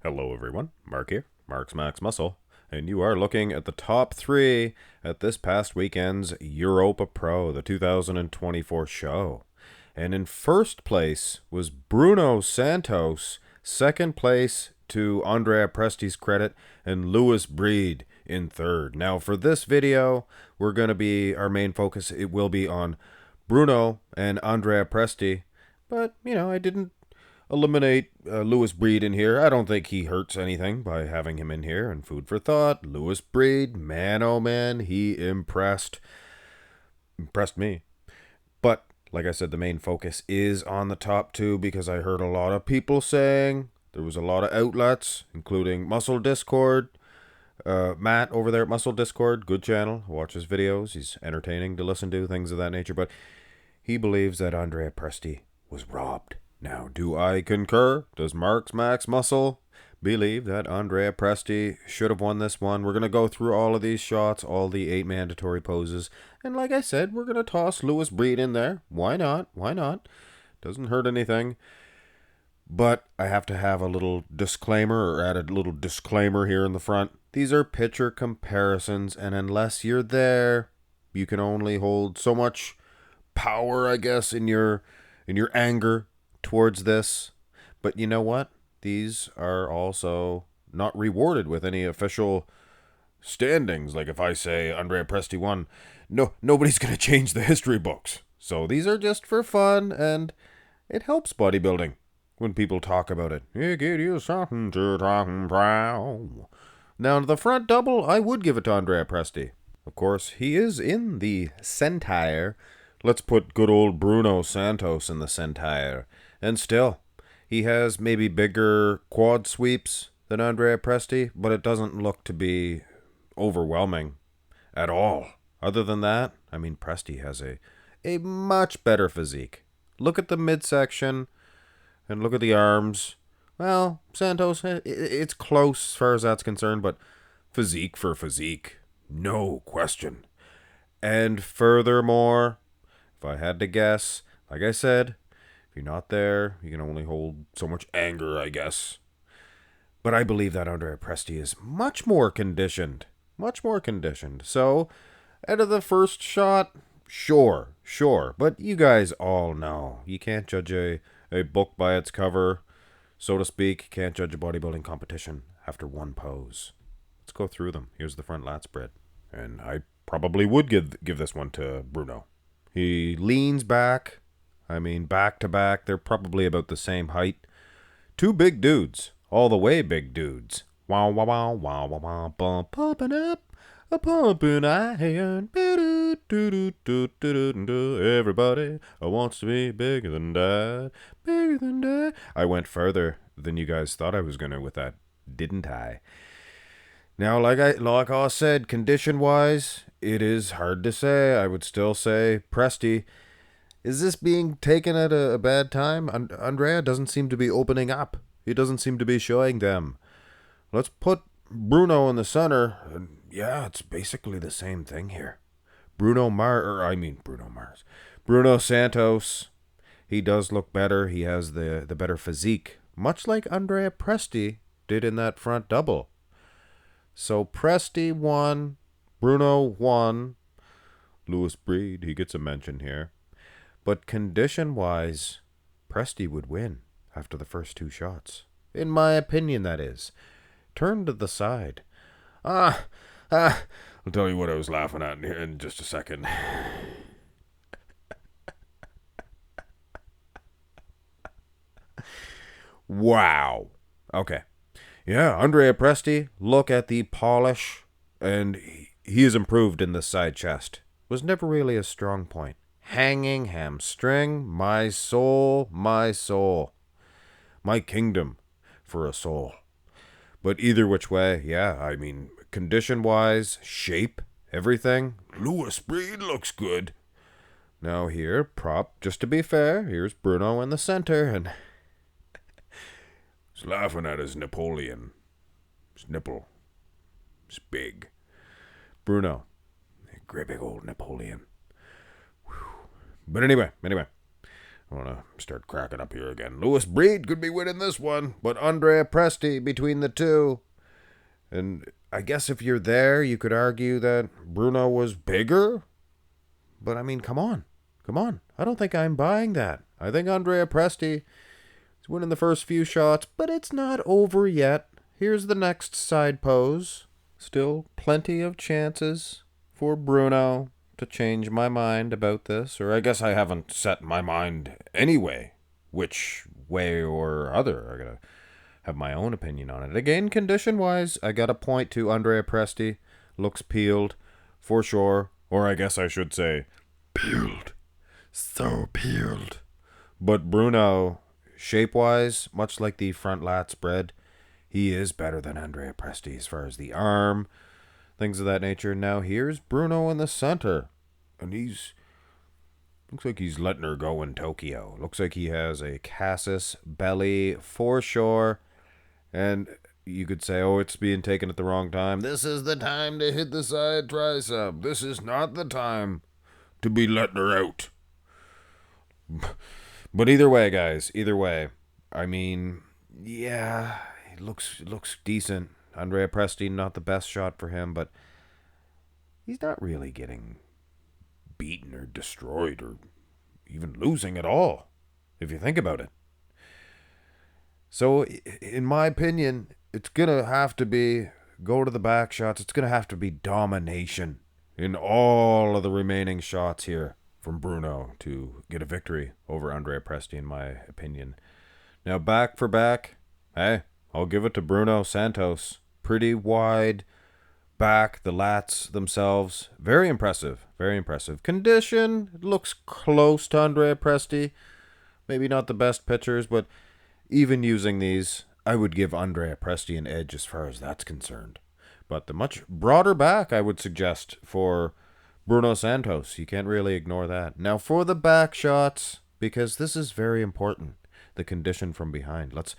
Hello everyone, Mark here, Mark's Max Muscle, and you are looking at the top three at this past weekend's Europa Pro, the 2024 show. And in first place was Bruno Santos, second place to Andrea Presti's credit, and Louis Breed in third. Now for this video, our main focus, it will be on Bruno and Andrea Presti, but, I didn't eliminate Louis Breed in here. I don't think he hurts anything by having him in here. And food for thought, Louis Breed, man oh man, he impressed me. But like I said, the main focus is on the top two because I heard a lot of people saying, there was a lot of outlets, including Muscle Discord. Matt over there at Muscle Discord, good channel, watch his videos, he's entertaining to listen to, things of that nature, but he believes that Andrea Presti was robbed. Now, do I concur? Does Mark's Max Muscle believe that Andrea Presti should have won this one? We're going to go through all of these shots, all the 8 mandatory poses. And like I said, we're going to toss Louis Breed in there. Why not? Why not? Doesn't hurt anything. But I have to have a little disclaimer, or add a little disclaimer here in the front. These are picture comparisons, and unless you're there, you can only hold so much power, I guess, in your anger towards this. But you know what? These are also not rewarded with any official standings. Like if I say Andrea Presti won, nobody's going to change the history books. So these are just for fun, and it helps bodybuilding when people talk about it. It gives you something to talk about. Now, the front double, I would give it to Andrea Presti. Of course, he is in the Centire. Let's put good old Bruno Santos in the Centire. And still, he has maybe bigger quad sweeps than Andrea Presti, but it doesn't look to be overwhelming at all. Other than that, Presti has a much better physique. Look at the midsection and look at the arms. Well, Santos, it's close as far as that's concerned, but physique for physique, no question. And furthermore, if I had to guess, like I said, if you're not there, you can only hold so much anger, I guess. But I believe that Andrea Presti is much more conditioned. Much more conditioned. So, out of the first shot, sure. But you guys all know, you can't judge a book by its cover, so to speak. Can't judge a bodybuilding competition after one pose. Let's go through them. Here's the front lat spread. And I probably would give this one to Bruno. He leans back. Back to back, they're probably about the same height. Two big dudes, all the way big dudes. Wow, wow, wow, wow, wow, wow, bump, pumping up, a pumping iron. Everybody wants to be bigger than that, bigger than that. I went further than you guys thought I was gonna with that, didn't I? Now, like I said, condition-wise, it is hard to say. I would still say Presti. Is this being taken at a bad time? Andrea doesn't seem to be opening up. He doesn't seem to be showing them. Let's put Bruno in the center. And yeah, it's basically the same thing here. Bruno Santos. He does look better. He has the better physique. Much like Andrea Presti did in that front double. So Presti won. Bruno won. Louis Breed, he gets a mention here. But condition-wise, Presti would win after the first 2 shots. In my opinion, that is. Turn to the side. I'll tell you what I was laughing at in just a second. Wow. Okay. Yeah, Andrea Presti, look at the polish, and he has improved in the side chest. Was never really a strong point. Hanging hamstring, my soul, my kingdom for a soul. But either which way, yeah, condition-wise, shape, everything, Louis Breed looks good. Now here, prop, just to be fair, here's Bruno in the center, and he's laughing at his Napoleon. His nipple. It's big. Bruno, great big old Napoleon. But anyway, I want to start cracking up here again. Louis Breed could be winning this one, but Andrea Presti between the two. And I guess if you're there, you could argue that Bruno was bigger. But I mean, come on. Come on. I don't think I'm buying that. I think Andrea Presti is winning the first few shots, but it's not over yet. Here's the next side pose. Still plenty of chances for Bruno to change my mind about this. Or I guess I haven't set my mind anyway. Which way or other. I gotta have my own opinion on it. Again, condition-wise, I gotta point to Andrea Presti. Looks peeled, for sure. Or I guess I should say, peeled. So peeled. But Bruno, shape-wise, much like the front lat spread, he is better than Andrea Presti as far as the arm, things of that nature. Now here's Bruno in the center. And looks like he's letting her go in Tokyo. Looks like he has a Cassis belly for sure. And you could say, oh, it's being taken at the wrong time. This is the time to hit the side tricep. This is not the time to be letting her out. But either way, guys, either way, I mean, yeah, it looks decent. Andrea Presti, not the best shot for him, but he's not really getting beaten or destroyed or even losing at all, if you think about it. So, in my opinion, it's going to have to be go to the back shots. It's going to have to be domination in all of the remaining shots here from Bruno to get a victory over Andrea Presti, in my opinion. Now, back for back, hey, I'll give it to Bruno Santos. Pretty wide back, the lats themselves. Very impressive, very impressive. Condition, it looks close to Andrea Presti. Maybe not the best pictures, but even using these, I would give Andrea Presti an edge as far as that's concerned. But the much broader back, I would suggest, for Bruno Santos. You can't really ignore that. Now for the back shots, because this is very important, the condition from behind. Let's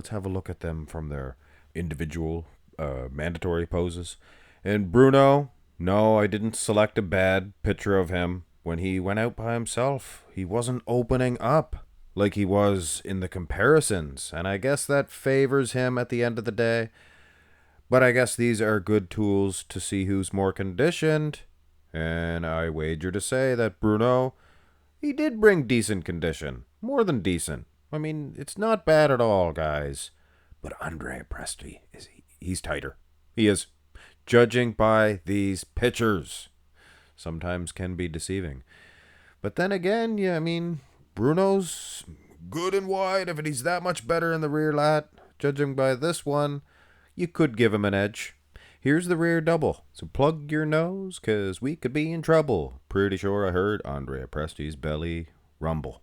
have a look at them from their individual mandatory poses. And Bruno, no, I didn't select a bad picture of him. When he went out by himself, he wasn't opening up like he was in the comparisons. And I guess that favors him at the end of the day. But I guess these are good tools to see who's more conditioned. And I wager to say that Bruno, he did bring decent condition. More than decent. I mean, it's not bad at all, guys. But Andrea Presti, he's tighter. He is. Judging by these pictures, sometimes can be deceiving. But then again, yeah, I mean, Bruno's good and wide. If he's that much better in the rear lat, judging by this one, you could give him an edge. Here's the rear double. So plug your nose, cause we could be in trouble. Pretty sure I heard Andrea Presti's belly rumble.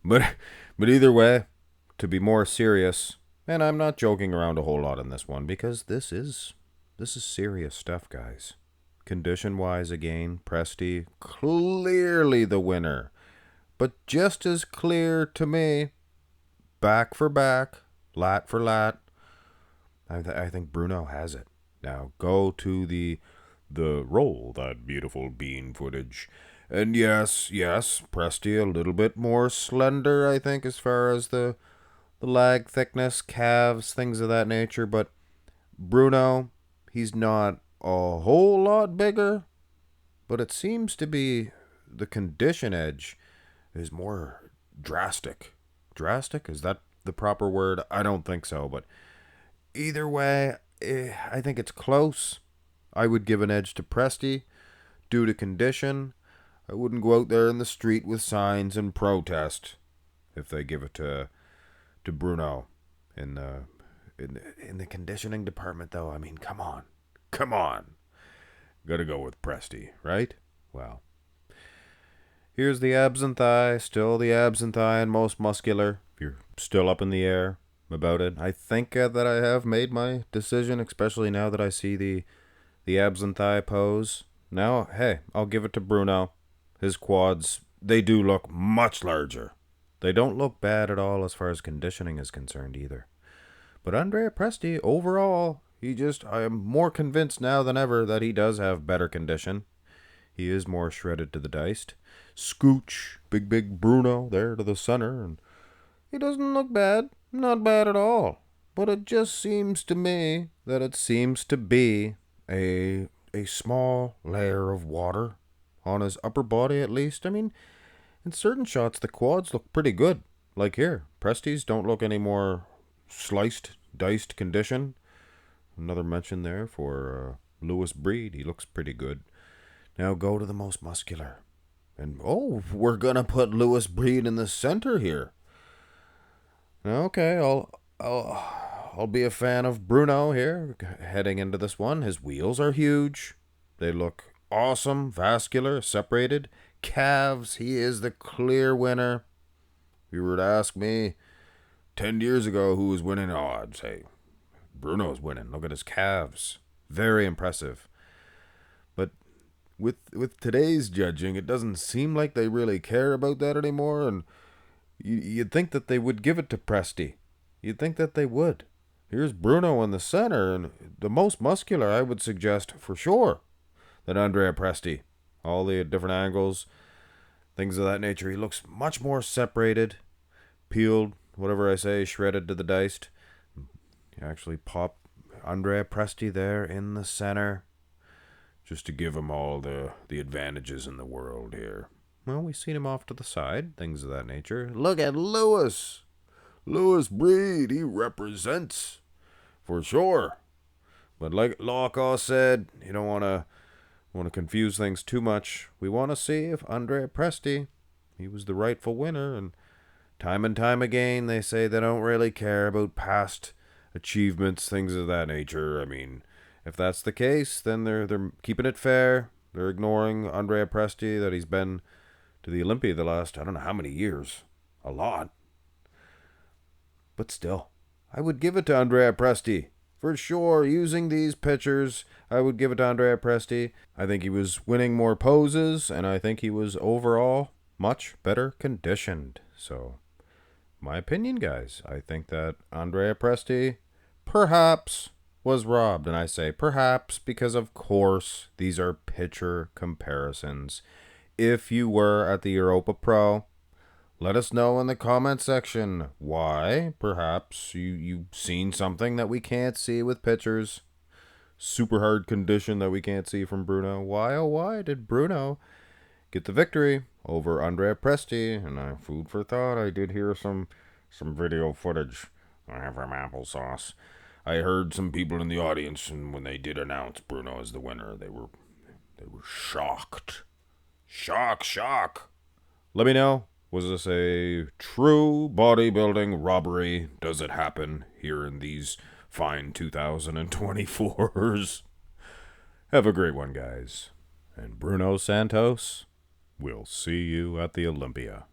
But either way, to be more serious, and I'm not joking around a whole lot in this one, because this is serious stuff, guys. Condition-wise, again, Presti clearly the winner. But just as clear to me, back for back, lat for lat, I think Bruno has it. Now go to the roll that beautiful bean footage. And yes, Presti a little bit more slender, I think, as far as the lag thickness, calves, things of that nature. But Bruno, he's not a whole lot bigger, but it seems to be the condition edge is more drastic. Drastic? Is that the proper word? I don't think so, but either way, I think it's close. I would give an edge to Presti due to condition. I wouldn't go out there in the street with signs and protest if they give it to Bruno in the conditioning department, though. I mean, come on. Gotta go with Presti, right? Well, here's the abs and thigh. Still the abs and thigh and most muscular. If you're still up in the air about it, I think that I have made my decision, especially now that I see the abs and thigh pose. Now, hey, I'll give it to Bruno. His quads, they do look much larger. They don't look bad at all as far as conditioning is concerned either. But Andrea Presti, overall, I am more convinced now than ever that he does have better condition. He is more shredded to the diced. Scooch, big Bruno there to the center, and he doesn't look bad. Not bad at all. But it just seems to me that it seems to be a small layer of water on his upper body at least. I mean, in certain shots the quads look pretty good. Like here, Presti's don't look any more sliced, diced condition. Another mention there for Lewis Breed. He looks pretty good. Now go to the most muscular. And we're gonna put Lewis Breed in the center here. Okay, I'll be a fan of Bruno here heading into this one. His wheels are huge. They look awesome, vascular, separated. Calves, he is the clear winner. If you were to ask me 10 years ago who was winning, I'd say Bruno's winning. Look at his calves. Very impressive. But with today's judging, it doesn't seem like they really care about that anymore, and you'd think that they would give it to Presti. You'd think that they would. Here's Bruno in the center, and the most muscular, I would suggest for sure, than Andrea Presti. All the different angles, things of that nature. He looks much more separated, peeled, whatever I say, shredded to the diced. You actually pop Andrea Presti there in the center, just to give him all the advantages in the world here. Well, we've seen him off to the side, things of that nature. Look at Lewis. Lewis Breed, he represents, for sure. But like Lockaw said, you don't want to confuse things too much. We want to see if Andrea Presti, he was the rightful winner. And time again, they say they don't really care about past achievements, things of that nature. I mean, if that's the case, then they're keeping it fair. They're ignoring Andrea Presti, that he's been to the Olympia the last, I don't know how many years. A lot. But still, I would give it to Andrea Presti. For sure, using these pictures, I would give it to Andrea Presti. I think he was winning more poses, and I think he was overall much better conditioned. So, my opinion, guys, I think that Andrea Presti perhaps was robbed. And I say perhaps because, of course, these are picture comparisons. If you were at the Europa Pro, let us know in the comment section why perhaps you've seen something that we can't see with pictures. Super hard condition that we can't see from Bruno. Why did Bruno get the victory over Andrea Presti? And food for thought, I did hear some video footage from Applesauce. I heard some people in the audience, and when they did announce Bruno as the winner, they were shocked. Shock. Let me know. Was this a true bodybuilding robbery? Does it happen here in these fine 2024s? Have a great one, guys. And Bruno Santos, we'll see you at the Olympia.